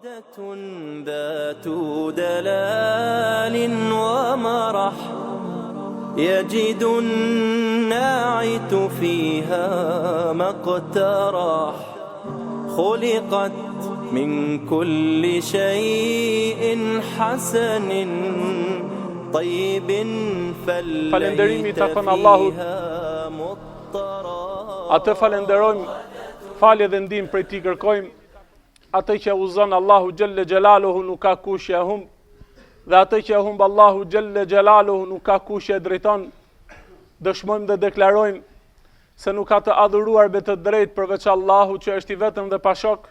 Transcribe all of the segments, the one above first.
ذات دلال ومرح يجد الناعت فيها ما اقترح خلقت من كل شيء حسن طيب Falënderimi takon Allahut. Atë falenderojmë, falje dhe ndihmë prej tij kërkojmë. Atë që uzon Allahu Gjelle Gjelaluhu nuk ka kush e humb, dhe atë që e humb Allahu Gjelle Gjelaluhu nuk ka kush e drejton. Dëshmojmë dhe deklarojmë se nuk ka të adhuruar me të drejtë përveç Allahu që është I vetëm dhe pashok,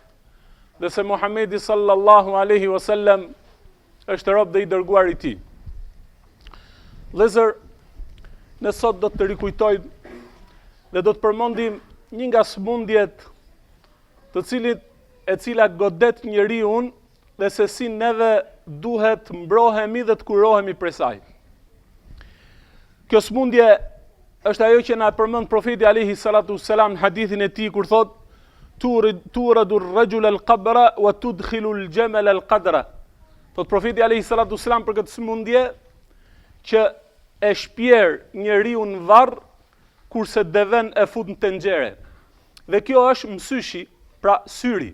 dhe se Muhamedi sallallahu alaihi wasallam është rob dhe I dërguar I Tij. Vëllezër, ne sot do të rikujtojmë dhe do të përmendim një nga smundjet e cila godet njeriun dhe se si neve duhet mbrohemi dhe të kurohemi prej saj. Kjo smundje është ajo që na përmend profeti alayhi salatu wassalam në hadithin e tij kur thot turadu ar-rajul al-qabra wa tudkhilu al-jamal al-qadra. Thot profeti alayhi salatu wassalam për këtë smundje që e shpjer njeriu në varr kurse deven e fut në tenxhere. Dhe kjo është mësyshi, pra syri.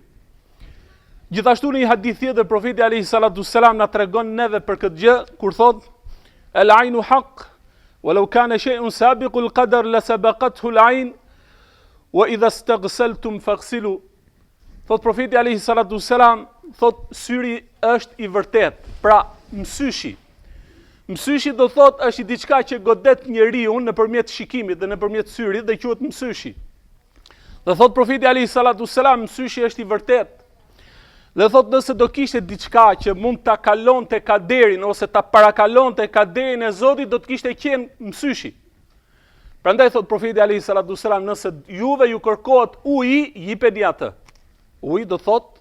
Gjithashtu në një hadith tjetër profeti alayhi salatu wassalam na tregon neve për këtë gjë kur thot al-ainu haqq walau kana shay'un sabiqu al-qadar la sabaqathu al-ain wa idha istaghsaltum faghsilu. Thot profeti alayhi salatu wassalam, thot syri është I vërtet, pra mësyshi. Mësyshi do thot është I diçka që godet njeriu nëpërmjet shikimit dhe nëpërmjet syrit dhe quhet mësyshi. Dhe thot profeti alayhi salatu wassalam, mësyshi është I vërtet. Dhe thot nëse do kishte diçka që mund ta kalonte kaderin ose ta parakalonte kaderin e Zotit, do të kishte qenë mësyshi. Prandaj thot profeti alayhi salatu wassalam, nëse juve ju kërkohet uji, jipeni atë. Uji do thot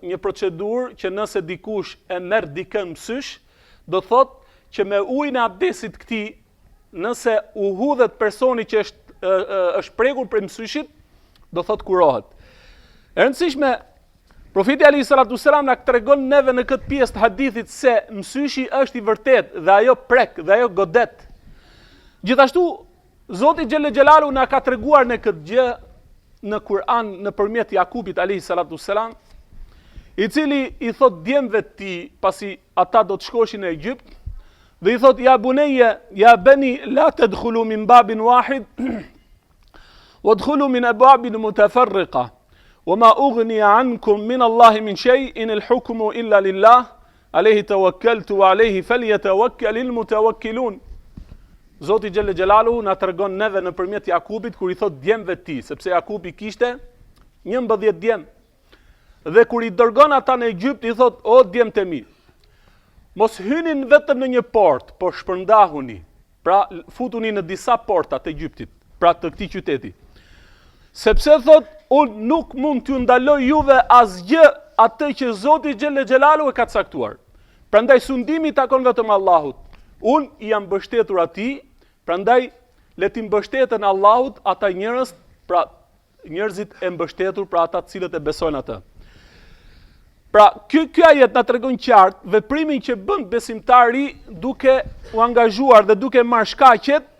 një procedurë që nëse dikush e merr dikën mësysh, do thot që me ujin e abdesit këtij, nëse u hudhet personi që është prekur prej mësyshit, do thot kurohet. E rëndësishme, profeti alayhi salatu wassalam na tregon neve në këtë pjesë të hadithit se mësyshi është I vërtet dhe ajo prek dhe ajo godet. Gjithashtu, Zoti Gjelle Gjelalu na ka treguar në këtë gjë në Kur'an nëpërmjet Jakubit alayhi salatu wassalam, I cili I thot djemve të tij pasi ata do të shkoshin në Egjipt, dhe I thot ja bunayya ya bani la tadkhulu min babin wahid wadkhulu min abwabin mutafarriqa وما أغني عنكم من الله من شيء إن الحكم إلا لله عليه توكلت وعليه فليتوكل المتوكلون. Zoti Gjelle Gjelalu na tregon neve nëpërmjet Jakubit kur I thot djemve të tij, sepse Jakubi kishte 11 djem. Dhe kur I dërgon ata në Egjipt, I thot o djemtë e mi, mos hynin vetëm në një port, por shpërndahuni. Pra futuni në disa porta të Egjiptit, pra të këtij qyteti. Sepse thot unë nuk mund t'ju ndaloj juve asgjë atë që Zoti Gjelle Gjelalu e ka caktuar. Prandaj sundimi takon vetëm Allahut. Unë I jam mbështetur atij, prandaj le ti mbështeten Allahut ata njerëz, pra njerëzit e mbështetur, pra ata të cilët e besojnë atë. Pra ky ajet na tregon qartë veprimin që bën besimtari duke u angazhuar dhe duke marrë shkaqet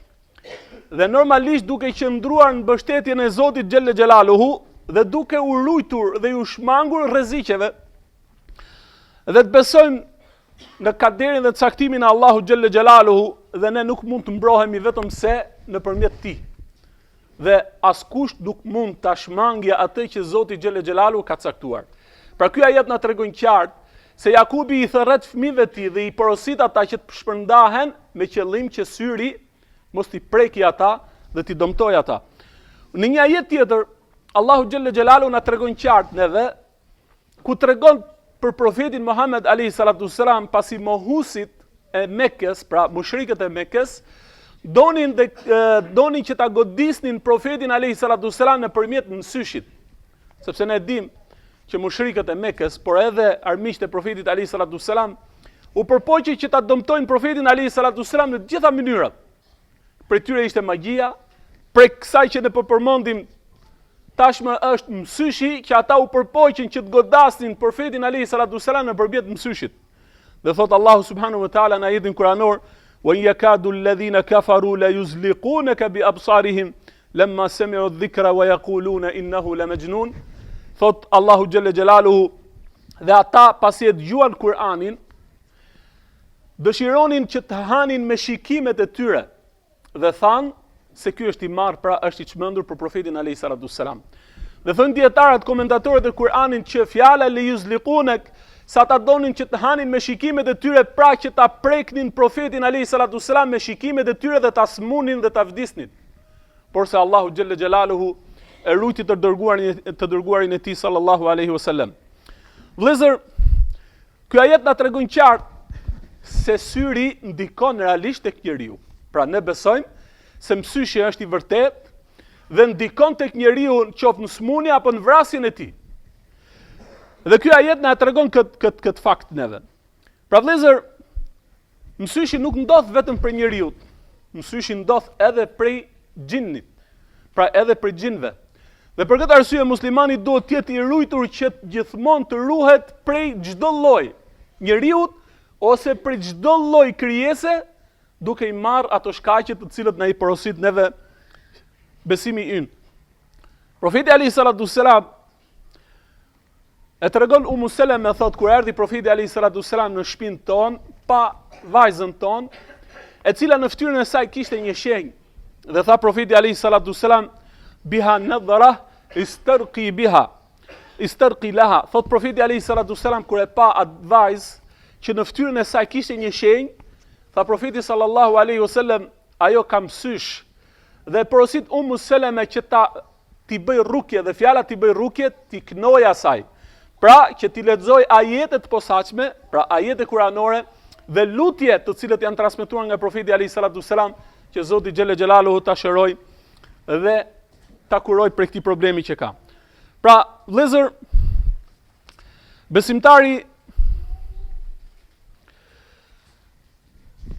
dhe normalisht duke qëndruar në mbështetjen e Zotit Gjelle Gjelaluhu dhe duke u rujtur dhe u shmangur rreziqeve dhe të besojmë në kaderin dhe caktimin e Allahu Gjelle Gjelaluhu dhe ne nuk mund të mbrohemi vetëm se nëpërmjet tij. Dhe askush nuk mund ta shmangë atë që Zoti Gjelle Gjelaluhu ka caktuar. Pra ky ajet na tregon qartë se Jakubi I thërret fëmijëve të tij dhe I porosit ata që të shpërndahen me qëllim që syri mos t'i preki ata dhe t'i dëmtoj ata. Në një ajet tjetër, Allahu Gjelle Gjelalu na tregon qartë neve, ku tregon për profetin Muhammed alayhi salatu wassalam pasi mohusit e Mekës, pra mushrikët e Mekës, donin që ta godisnin profetin alayhi salatu wassalam nëpërmjet mësyshit. Sepse ne dim që mushrikët e Mekës, por edhe armiqtë e profetit alayhi salatu wassalam, u përpoqën që ta dëmtojnë profetin alayhi salatu wassalam në të gjitha mënyrat. Për tyre ishte magjia, për kësaj që ne po përmendim tashmë është mësyshi që ata u përpoqin që të godasin profetin alayhi salatu wasalam në përbjet mësyshit. Dhe thot Allahu subhanahu wa taala në ajetin kuranor: "Wa yakadu alladhina kafaru la yuzliqunaka bi absarihim lamma sami'u adh-dhikra wa yaquluna innahu la majnun." Thot Allahu xhalla xjalaluhu, dhe ata pasi e dëgjuan Kur'anin, dëshironin që të hanin me shikimet e tyre dhe thanë se ky është i marrë, pra është i çmendur për profetin alayhi salatu wassalam. Dhe thënë dietarët, komentatorët e Kur'anit, që fjala li yuzliqunek, sa ta donin që të hanin me shikimet e tyre, pra që ta preknin profetin alayhi salatu wassalam me shikimet e tyre dhe ta smunin dhe ta vdisnin. Por se Allahu xhalla xjalaluhu e ruajti të dërguarin e tij sallallahu alaihi wasallam. Vëllezër, ky ajet na tregon qartë se syri ndikon realisht tek njeriu. Pra ne besojmë se mësyshi është i vërtet dhe ndikon tek njeriu qoftë në smundje apo në vrasjen e tij. Dhe ky ajet na tregon këtë fakt neve. Pra vëllezër, mësyshi nuk ndodh vetëm për njeriu. Mësyshi ndodh edhe prej xhinnit. Pra edhe për xhinve. Dhe për këtë arsye muslimani duhet të jetë i ruajtur që gjithmonë të ruhet prej çdo lloji njeriu ose prej çdo lloj krijese, duke i marrë ato shkaqe të cilët na i porosit neve besimi ynë. Profeti alayhi salatu wassalam e tregon Umu Seleme, thot, kur erdhi profeti alayhi salatu wassalam në shtëpinë tonë pa vajzën tonë, e cila në fytyrën e saj kishte një shenjë. Dhe tha profeti alayhi salatu wassalam: "Biha nadhara istarqi biha, istarqi laha." Thot profeti alayhi salatu wassalam kur e pa atë vajzë që në fytyrën e saj kishte një shenjë, tha profeti sallallahu alaihi wasallam: "Ajo ka mësysh." Dhe porosit Umu Seleme që ti bëj rukje, dhe fjala ti bëj rukje, ti knoj asaj. Pra që ti lexoj ajetet posaçme, pra ajete kuranore dhe lutje të cilët janë transmetuar nga profeti alayhi salatu wassalam, që Zoti xhelle xhelaluhu ta shëroj dhe ta kuroj për këtij problemi që ka. Pra, vëllezër, besimtari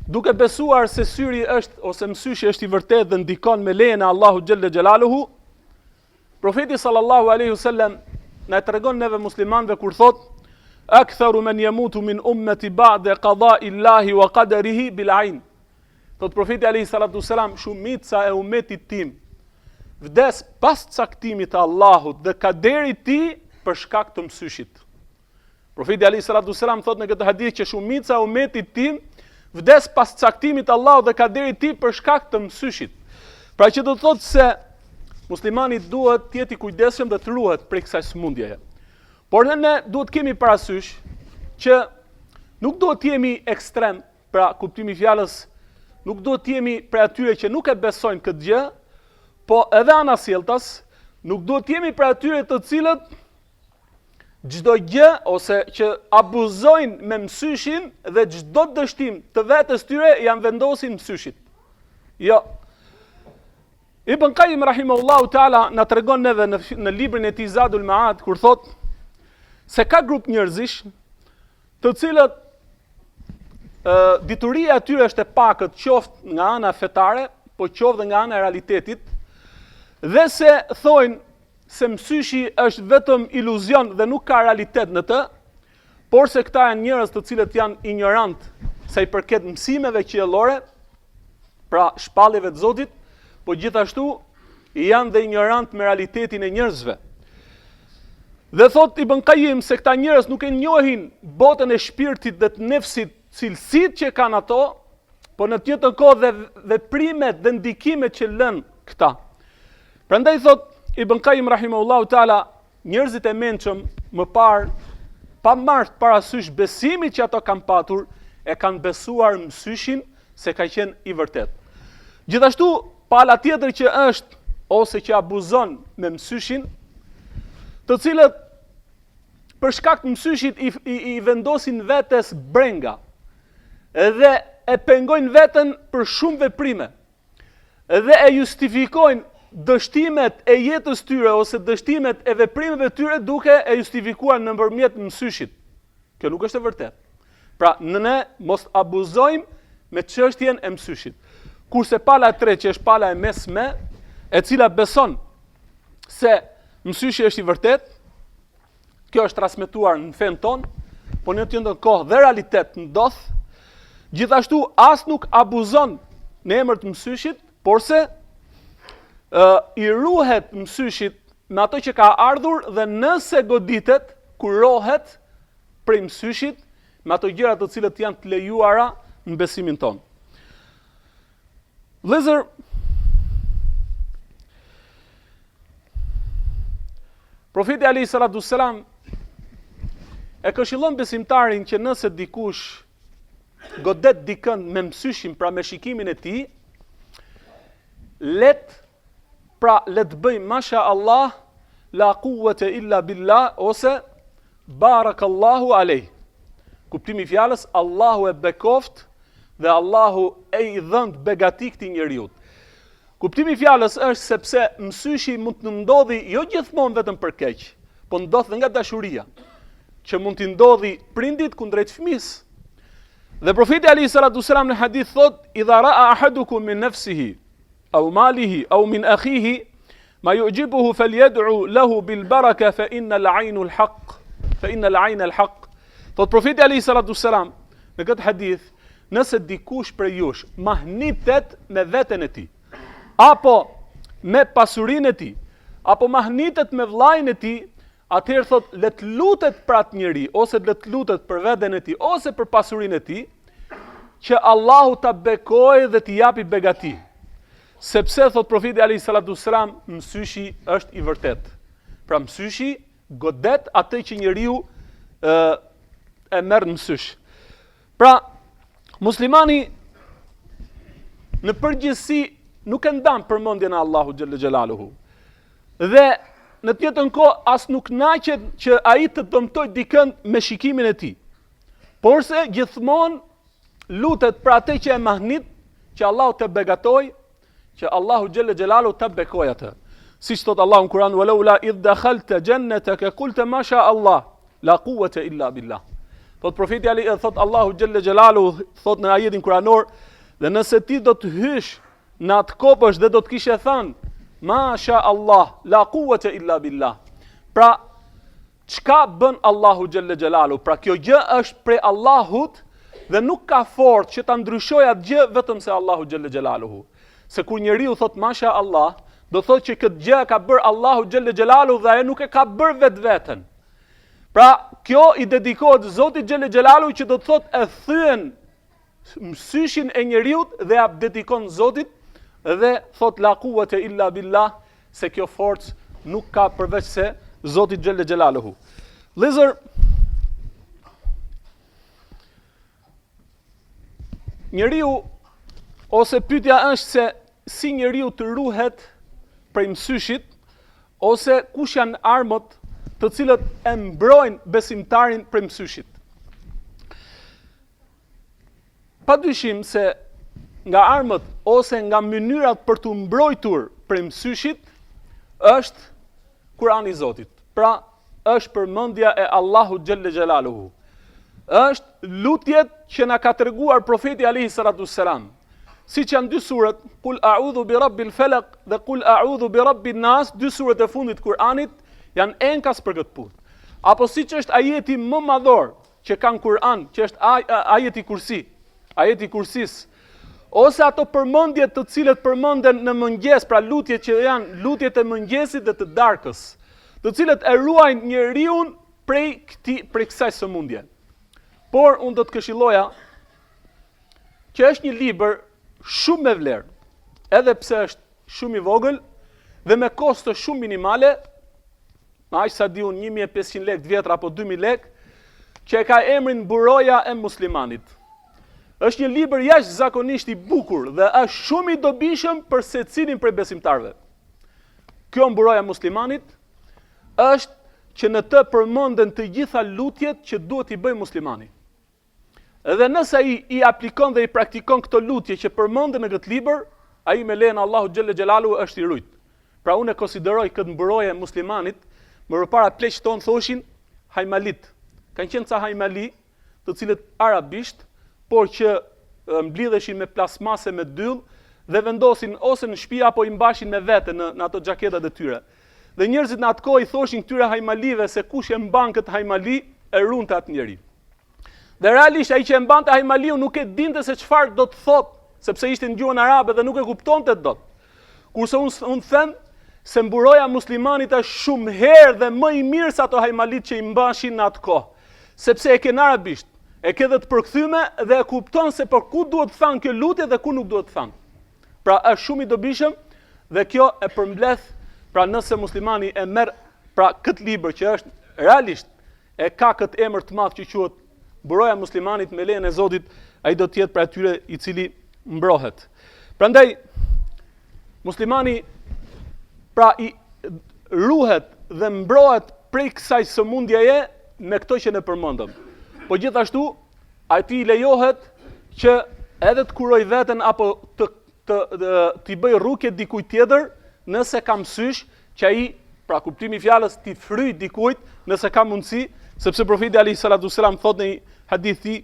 duke besuar se syri është ose mësyshi është i vërtetë dhe ndikon me lejen e Allahu xhelle xhelaluhu, profeti sallallahu alaihi wasallam na tregon neve muslimanëve kur thot: "Aktharu man yamutu min ummati ba'da qada'i Allahi wa qadarihi bil 'ain." Thot profeti alayhi salatu wasalam, shumica e ummetit tim vdes pas caktimit të Allahut dhe kaderit të tij për shkak të mësyshit. Profeti alayhi salatu wasalam thot në këtë hadith që shumica e ummetit tim vdes pas caktimit të Allahut dhe kaderit të tij për shkak të mësyshit. Pra që do të thotë se muslimani duhet të jetë i kujdesshëm dhe të ruhet prej kësaj sëmundjeje. Por ne duhet kemi parasysh që nuk duhet të jemi ekstrem, pra kuptimi i fjalës, nuk duhet të jemi prej atyre që nuk e besojnë këtë gjë, po edhe anasjelltas, nuk duhet të jemi prej atyre të cilët çdo gjë ose që abuzojnë me mësyshin dhe çdo dështim të vetes tyre janë vendosin mësyshit. Jo. Ibn Qayyim rahimahullahu taala na tregon neve në librin e tij Zadul Ma'ad kur thot se ka grup njerëzish të cilët dituria atyre është e pakët, qoftë nga ana fetare, po qoftë dhe nga ana e realitetit, dhe se thojnë se mësyshi është vetëm iluzion dhe nuk ka realitet në të, por se këta janë njerëz të cilët janë ignorant sa i përket mësimeve qiellore, pra shpalljeve të Zotit, po gjithashtu janë dhe ignorant me realitetin e njerëzve. Dhe thot Ibn Qayyim se këta njerëz nuk e njohin botën e shpirtit dhe të nefsit, cilësitë që kanë ato, po në të njëjtën kohë dhe veprimet dhe ndikimet që lën këta. Prandaj thot Ibn Qayyim rahimahullahu taala, njerëzit e mençëm më parë, pa marrë parasysh besimin që ato kanë patur, e kanë besuar mësyshin se ka qenë i vërtet. Gjithashtu, pala tjetër që është ose që abuzon me mësyshin, të cilët për shkak të mësyshit i vendosin vetes brenga dhe e pengojnë veten për shumë veprime dhe e justifikojnë dështimet e jetës tyre ose dështimet e veprimeve tyre duke e justifikuar nëpërmjet mësyshit. Kjo nuk është e vërtetë. Pra, ne mos abuzojmë me çështjen e mësyshit. Kurse pala e tretë që është pala e mesme, e cila beson se Mësyshi është i vërtet, kjo është transmetuar në fen ton, po në të njëjtën kohë dhe realitet ndodh. Gjithashtu as nuk abuzon në emër të mësyshit, porse i ruhet mësyshit me ato që ka ardhur dhe nëse goditet, kurohet prej mësyshit me ato gjëra të cilët janë të lejuara në besimin ton. Vëllezër, Profeti alayhi salatu selam e këshillon besimtarin që nëse dikush godet dikën me mësyshin, pra me shikimin e tij, let bëj masha Allah, la quwwata illa billah, ose barakallahu alej. Kuptimi i fjalës, Allahu e bekoft dhe Allahu e i dhënë begati këtij njeriu. Kuptimi i fjalës është sepse mësyshi mund të ndodhi jo gjithmonë vetëm për keq, po ndodh nga dashuria, që mund të ndodhi prindit kundrejt fëmijës. Dhe profeti alayhi salatu selam në hadith thot: "Idha ra'a ahadukum min nafsihi aw malihi aw min akhihi ma yu'jibuhu falyad'u lahu bil baraka fa inna al-'ayna al-haq." Fa inna al-'ayna al-haq. Thot profeti alayhi salatu selam në këtë hadith, nëse dikush prej jush mahnitet me veten e tij, apo me pasurinë e tij, apo mahnitet me vllajën e tij, atëherë thot le të lutet për atë njeri, ose le të lutet për veten e tij, ose për pasurinë e tij, që Allahu ta bekojë dhe t'i japi begati. Sepse thot profeti alayhi salatu selam, mësyshi është i vërtet. Pra mësyshi godet atë që njeriu e merr mësysh. Pra muslimani në përgjithësi nuk e ndan përmendjen e Allahu xhalla xhelaluhu. Dhe në të njëjtën kohë as nuk naqet që ai të dëmtoj dikën me shikimin e tij. Porse gjithmonë lutet për atë që e mahnit, që Allahu të begatoj, që Allahu xhalla xhelaluhu të bekojë atë. Siç thot Allahu në Kur'an: "Walaula idh dakhalta jannataka qulta ma sha Allah, la quwwata illa billah." Thot profeti Ali, thot Allahu xhalla xhelaluhu, thot në ajetin kuranor, dhe nëse ti do të hysh në atë kopësht dhe do të kishe thënë ma sha Allah, la quwwata illa billah. Pra, çka bën Allahu xhalla xhelaluhu? Pra kjo gjë është prej Allahut dhe nuk ka forcë që ta ndryshojë atë gjë vetëm se Allahu xhalla xhelaluhu. Se kur njeriu thot masha Allah, do thot që këtë gjë ka bërë Allahu xhalla xhelaluhu dhe ajo nuk e ka bërë vetveten. Pra, kjo i dedikohet Zotit xhalla xhelaluhu, që do të thot e thyen mësyshin e njeriu dhe ja dedikon Zotit dhe thot la quwwata illa billah, se kjo forcë nuk ka përveç se Zotit xhalla xhelaluhu. Vëllezër, njeriu, ose pyetja është se si njeriu të ruhet prej mësyshit, ose kush janë armët të cilët e mbrojnë besimtarin prej mësyshit. Padyshim se nga armët ose nga mënyrat për të mbrojtur prej mësyshit është Kurani i Zotit. Pra, është përmendja e Allahut xhalla xhelaluhu. Është lutjet që na ka treguar profeti alayhi salatu selam. Siç janë dy surat, Kul a'udhu bi rabbil falaq dhe Kul a'udhu bi rabbin nas, dy surat e fundit të Kuranit janë enkas për këtë punë. Apo siç është ajeti më madhor që ka në Kur'an, që është ajeti Kursi, ajeti Kursis, ose ato përmendjet të cilët përmenden në mëngjes, pra lutjet që janë lutjet e mëngjesit dhe të darkës, të cilët e ruajnë njeriu prej kësaj sëmundje. Por unë do të këshilloja që është një libër shumë me vlerë, edhe pse është shumë i vogël dhe me kosto shumë minimale, aq sa di unë 1500 lekë të vjetra apo 2000 lekë, që e ka emrin Buroja e Muslimanit. Është një libër jashtëzakonisht i bukur dhe është shumë i dobishëm për secilin prej besimtarëve. Kjo Buroja e Muslimanit është që në të përmenden të gjitha lutjet që duhet i bëjë muslimani. Edhe nëse i aplikon dhe i praktikon këto lutje që përmenden në këtë libër, ai me lejen e Allahu xhalla xhelalu është i rujt. Pra unë e konsideroj këtë mbrojtje e muslimanit, më përpara pleqët tonë thoshin hajmalit. Kanë qenë ca hajmali, të cilët arabisht, por që mblidheshin me plasmase me dyll dhe vendosin ose në shtëpi apo i mbashin me vete në ato xhaketat e tyre. dhe njerëzit në atë kohë i thoshin këtyre hajmalive se kush e mban këtë hajmali e runte atë njeri. Dhe realisht ai që e mbante hajmaliu nuk e dinte se çfarë do të thotë, sepse ishte në gjuhën arabe dhe nuk e kuptonte dot. Kurse unë them se mburoja muslimanit është shumë herë dhe më i mirë se ato hajmalit që i mbashin në atë kohë, sepse e ke në arabisht, e ke dhe të përkthyme dhe e kupton se për ku duhet të thanë kjo lutje dhe ku nuk duhet të thanë. Pra është shumë i dobishëm dhe kjo e përmbledh, pra nëse muslimani e merr pra këtë libër që është realisht e ka këtë emër të madh që quhet Buroja muslimanit me lejen e Zotit, ai do të jetë për atyre i cili mbrohet. Prandaj muslimani pra i ruhet dhe mbrohet prej kësaj sëmundjeje me këto që ne përmendëm. Po gjithashtu atij lejohet që edhe të kuroj veten apo t'i bëj rrugë dikujt tjetër nëse ka mësysh që ai, pra kuptimi i fjalës, t'i fryj dikujt nëse ka mundësi, sepse profeti alayhi salatu wasalam thot në hadithi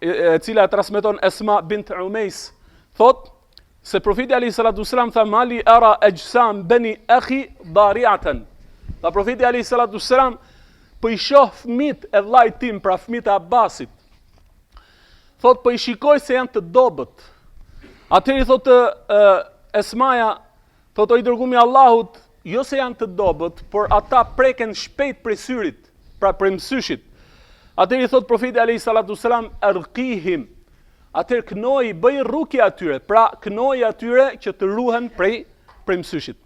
e cila e transmeton Esma bint Umejs, thot se profeti alayhi salatu wasalam tha mali ara ajsam bani akhi dari'atan. Dhe profeti alayhi salatu wasalam po i shoh fëmit e vllait tim, pra fëmit e Abbasit. Thot po i shikoj se janë të dobët. Atëherë i thot Esmaja, thot o i dërgumi Allahut, jo se janë të dobët, por ata preken shpejt prej syrit, pra prej mësyshit. Atëherë i thot profeti alayhi salatu wasalam arqihim. Atëherë kënoj, bëj rrugë atyre, pra kënoj atyre që të ruhen prej mësyshit.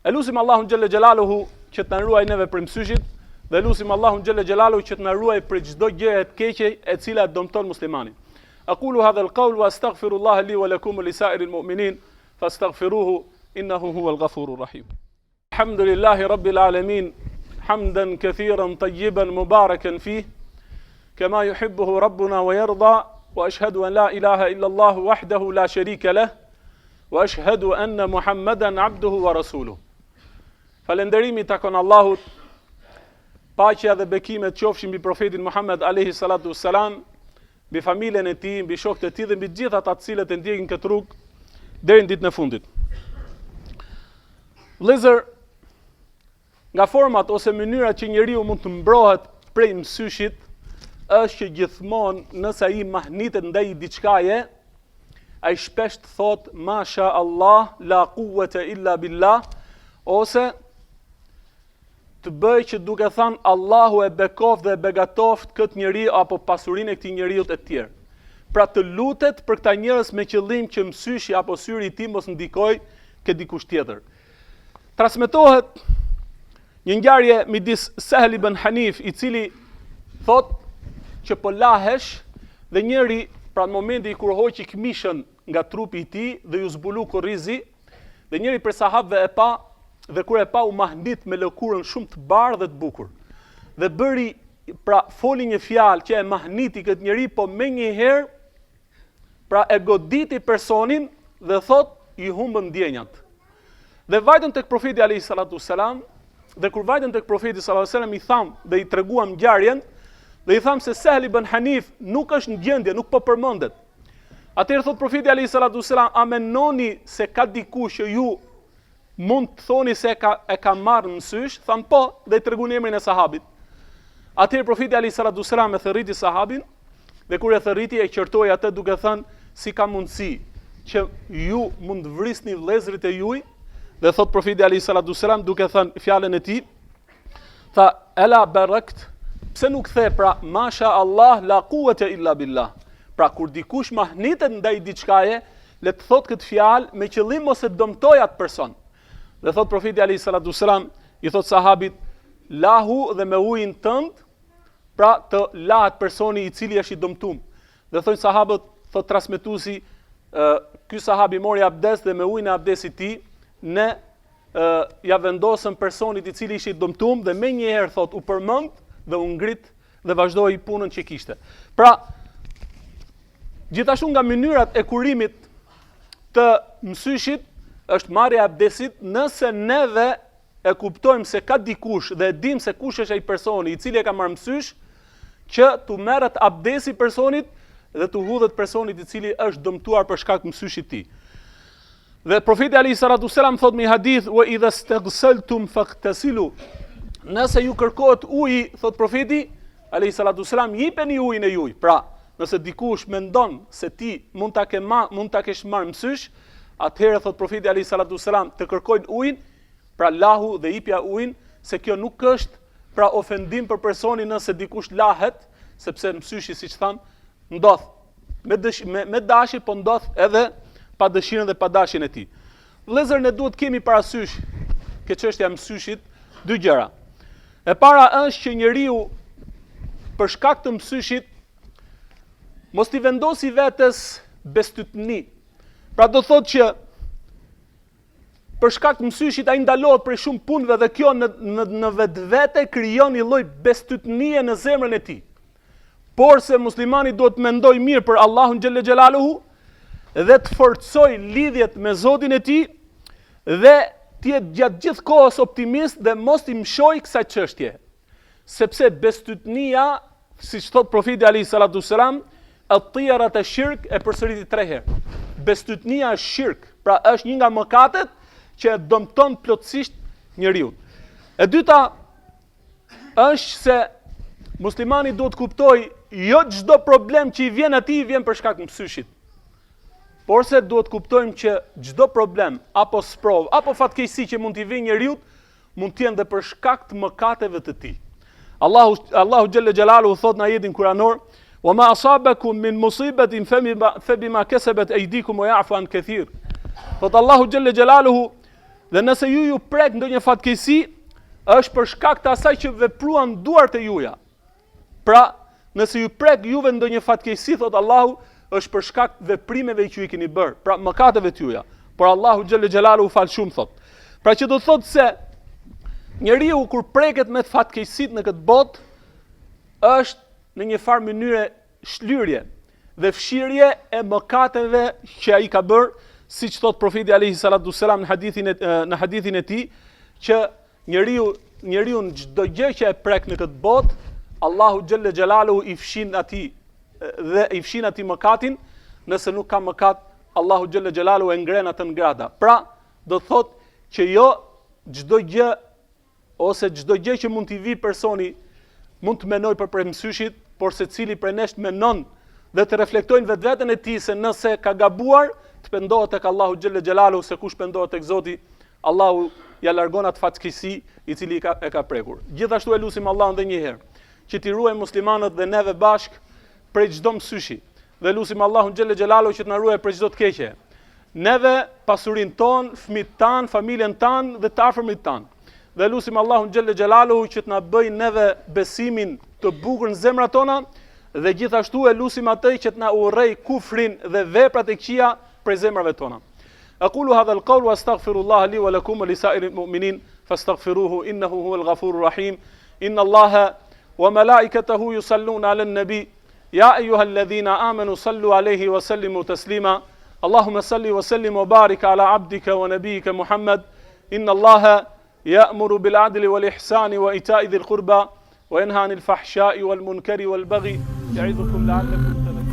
E lutim Allahun xhelle xhelaluhu që të na ruaj neve prej mësyshit, dhe lutim Allahun xhelle xhelaluhu që të na ruaj prej çdo gjëje të keqe e cila dëmton muslimanin. Aqulu hadha al-qawl wa astaghfirullaha li wa lakum wa li sa'iril mu'minin fastaghfiruhu innahu huwal ghafurur rahim. Alhamdulillahi rabbil alamin, hamdan kathiran tayyiban mubarakan fih, kama yuhibbuhu rabbuna wa yarda. وأشهد أن لا إله إلا الله وحده لا شريك له وأشهد أن محمدا عبده ورسوله. Falënderimi takon Allahut, paqja dhe bekimet qofshin mbi profetin Muhammed alayhi salatu wassalam, mbi familjen e tij, mbi shokët e tij dhe mbi të gjithat ata të cilët e ndjekin këtë rrugë deri në ditën e fundit. Vëllezër, nga format ose mënyrat që njeriu mund të mbrohet prej mësyshit është që gjithmonë nëse ai mahnitet ndaj diçkaje, ai shpesh thot masha Allah la quwwata illa billah, ose të bëj që duke thënë Allahu e bekoft dhe e begatoft këtë njeri apo pasurinë e këtij njeriu të tjerë. Pra të lutet për këta njerëz me qëllim që mësyshi apo syri i tij mos ndikoj ke dikush tjetër. Transmetohet një ngjarje midis Sahel ibn Hanif, i cili thot që po lahesh dhe njëri, pra në momenti kur hoqi këmishën nga trupi i tij dhe ju zbulu korrizi, dhe njëri prej sahabëve e pa, dhe kur e pa u mahnit me lëkurën shumë të bardhë dhe të bukur. Dhe bëri, pra foli një fjalë që e mahniti këtë njeri, po me njëherë, pra e goditi personin dhe thot i humbën ndjenjat. Dhe vajtën tek profeti alayhi salatu wassalam, dhe kur vajtën tek profeti sallallahu alaihi wasallam i tham dhe i treguam ngjarjen, dhe i tham se Sahel ibn Hanif nuk është në gjendje, nuk po përmendet. Atëherë thot profeti alayhi salatu wasalam, a mendoni se ka dikush që ju mund të thoni se e ka marrë mësysh? Tham po, dhe i treguan emrin e sahabit. Atëherë profeti alayhi salatu wasalam e thërriti sahabin, dhe kur e thërriti e qërtoi atë duke thënë si ka mundësi që ju mund vrisni vëllezërit e juaj, dhe thot profeti alayhi salatu wasalam duke thënë fjalën e tij, tha ela barakt, pse nuk the pra masha Allah la quwwata illa billah. Pra kur dikush mahnitet ndaj diçkaje, le të thot këtë fjalë me qëllim mos e dëmtoj atë person. Dhe thot profeti alayhi salatu wasalam, i thot sahabit, lahu dhe me ujin tënd, pra të lahet personi i cili është i dëmtuar. Dhe thonë sahabët, thot transmetuesi, ky sahabi mori abdes dhe me ujin e abdesit tij ne ja vendosën personit i cili ishte i dëmtuar dhe me njëherë thot u përmend dhe u ngrit dhe vazhdoi punën që kishte. Pra, gjithashtu nga mënyrat e kurimit të mësyshit është marrja e abdesit, nëse neve e kuptojmë se ka dikush dhe e dim se kush është ai personi i cili e ka marrë mësysh, që tu merret abdesi personit dhe tu hudhet personit i cili është dëmtuar për shkak të mësyshit të tij. Dhe profeti alayhi salatu selam thot me hadith, wa idha staghsaltum faghtasilu. Nëse ju kërkohet uji, thot profeti alayhi salatu selam, jepeni ujin e juaj. Pra, nëse dikush mendon se ti mund ta kesh marrë mësysh, atëherë thot profeti alayhi salatu selam të kërkojnë ujin, pra lahu dhe jepja ujin, se kjo nuk është pra ofendim për personin nëse dikush lahet, sepse mësyshi siç tham ndodh me dashje, po ndodh edhe pa dëshirën dhe pa dashjen e tij. Vëllezër, ne duhet kemi parasysh këtë çështja e mësyshit dy gjëra. E para është që njeriu për shkak të mësyshit mos t'i vendosi vetes bestytni. Pra do thotë që për shkak të mësyshit ai ndalohet prej shumë punëve dhe kjo në vetvete krijon një lloj bestytnie në zemrën e tij. Por se muslimani duhet mendoj mirë për Allahun xhelle xhelaluhu dhe të forcoj lidhjet me Zotin e tij dhe të jetë gjatë gjithë kohës optimist dhe mos i mshoj kësaj çështje. Sepse bestytnia, siç thot profeti alayhi salatu selam, at-tiyarat ash-shirk e përsëriti 3 herë. Bestytnia është shirk, pra është një nga mëkatet që e dëmton plotësisht njeriu. E dyta është se muslimani duhet kuptoj jo çdo problem që i vjen atij vjen për shkak të mësyshit. Por se duhet kuptojmë që çdo problem apo sprov apo fatkeqësi që mund t'i vijë njeriu mund të jenë dhe për shkak të mëkateve të tij. Allahu xhelle xhelaluhu thot në ajetin kuranor: "Wa ma asabakum min musibatin fabima kasabat aydikum wa ya'fu an kathir." Thot Allahu xhelle xhelaluhu, dhe nëse ju prek ndonjë fatkeqësi, është për shkak të asaj që vepruan duart e juaja. Pra, nëse ju prek juve ndonjë fatkeqësi, thot Allahu, është për shkak të veprimeve që ju i keni bërë, pra mëkateve të juaja. Por Allahu xhelle xhelaluhu fal shumë thot. Pra që do thotë se njeriu kur preket me fatkeqësit në këtë botë është në një farë mënyre shlyrje dhe fshirje e mëkateve që ai ka bërë, siç thot profeti alayhi salatu selam në hadithin e tij, që njeriu në çdo gjë që e prek në këtë botë, Allahu xhelle xhelaluhu i fshin atij mëkatin. Nëse nuk ka mëkat, Allahu xhelle xhelaluhu e ngren atë në grada. Pra, do thot që jo çdo gjë ose çdo gjë që mund t'i vi personi mund të menoj për mësyshit, por secili prej nesh menon dhe të reflektojnë vetveten e tij se nëse ka gabuar, të pendohet tek Allahu xhelle xhelaluhu, se kush pendohet tek Zoti, Allahu ja largon atë fatkeqësi i cili e ka prekur. Gjithashtu e lutim Allahun edhe një herë që t'i ruaj muslimanët dhe neve bashk prej çdo mësyshi. Dhe lutim Allahun xhelle xhelaluhu që të na ruaj prej çdo të keqe. Neve, pasurinë tonë, fëmijët tanë, familjen tanë dhe të afërmit tanë. Dhe lutim Allahun xhelle xhelaluhu që të na bëjë neve besimin të bukur në zemrat tona dhe gjithashtu e lutim atë që të na urrej kufrin dhe veprat e këqija prej zemrave tona. Aqulu hadha al-qawl wa astaghfirullaha li wa lakum wa li sa'iril mu'minin fastaghfiruhu innahu huwal ghafurur rahim. Inna Allaha wa malaikatahu yusalluna 'alan nabi ya ayyuhalladhina amanu sallu 'alayhi wa sallimu taslima. Allahumma salli wa sallim wa barik 'ala 'abdika wa nabiyyika Muhammad. Inna Allaha ya'muru bil 'adli wal ihsani wa ita'i dhil qurba wa yanha 'anil fahsha'i wal munkari wal baghi ya'idhukum la'allakum tadhakkarun.